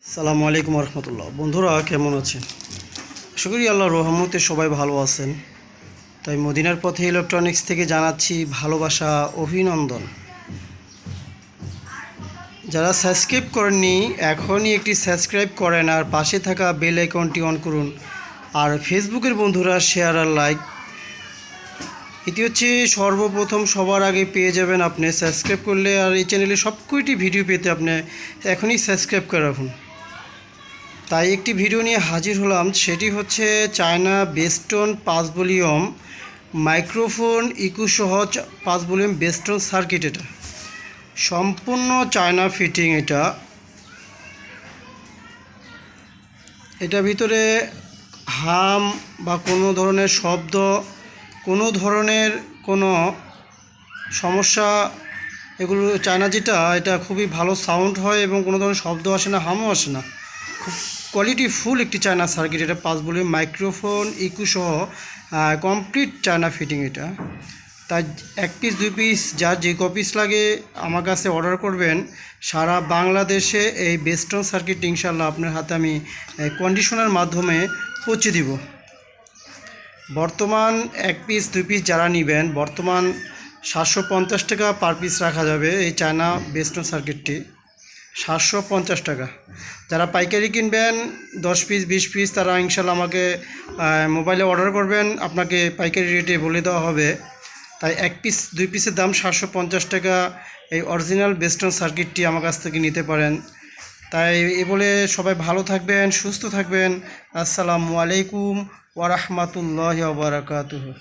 আসসালামু আলাইকুম রহমতুল্লাহ। বন্ধুরা কেমন আছেন? আশা করি আল্লাহর রহমতে সবাই ভালো আছেন। তাই মদিনার পথে ইলেকট্রনিক্স থেকে জানাচ্ছি ভালোবাসা, অভিনন্দন। যারা সাবস্ক্রাইব করেননি এখনই একটি সাবস্ক্রাইব করেন আর পাশে থাকা বেল আইকনটি অন করুন। আর ফেসবুকের বন্ধুরা শেয়ার আর লাইক, এটি হচ্ছে সর্বপ্রথম সবার আগে পেয়ে যাবেন আপনি সাবস্ক্রাইব করলে। আর এই চ্যানেলে সব কয়টি ভিডিও পেতে আপনি এখনই সাবস্ক্রাইব করে রাখুন। তাই একটি ভিডিও নিয়ে হাজির হলাম, সেটি হচ্ছে চায়না বেস্টন 5 ভলিউম মাইক্রোফোন ইকো সহ 5 ভলিউম বেস্টন সার্কিট। এটা সম্পূর্ণ চায়না ফিটিং। এটা ভিতরে হাম বা কোনো ধরনের শব্দ, কোনো ধরনের কোনো সমস্যা, এগুলো চায়না যেটা এটা খুবই ভালো সাউন্ড হয় এবং কোনো ধরনের শব্দ আসে না, হামও আসে না। খুব কোয়ালিটি ফুল একটি চায়না সার্কিট। এটা 5 ভলিউম মাইক্রোফোন ইকো সহ কমপ্লিট চায়না ফিটিং। এটা তাই 1 পিস 2 পিস যার যে কপিস লাগে আমার কাছে অর্ডার করবেন। সারা বাংলাদেশে এই বেস্টন সার্কিট ইনশাল্লাহ আপনার হাতে আমি কন্ডিশনার মাধ্যমে পৌঁছে দিব। বর্তমান 1 পিস 2 পিস যারা নেবেন বর্তমান 750 টাকা পার পিস রাখা যাবে। এই চায়না বেস্টন সার্কিটটি 750 টাকা। যারা পাইকারি কিনবেন 10 পিস 20 পিস তারা ইনশাল্লাহ আমাকে মোবাইলে অর্ডার করবেন, আপনাকে পাইকারি রেটে বলে দেওয়া হবে। তাই 1 পিস 2 পিসের দাম 750 টাকা। এই অরিজিনাল বেস্টন সার্কিটটি আমার কাছ থেকে নিতে পারেন। তাই এ বলে সবাই ভালো থাকবেন, সুস্থ থাকবেন। আসসালামু আলাইকুম ওয়া রাহমাতুল্লাহি ওয়া বারাকাতুহু।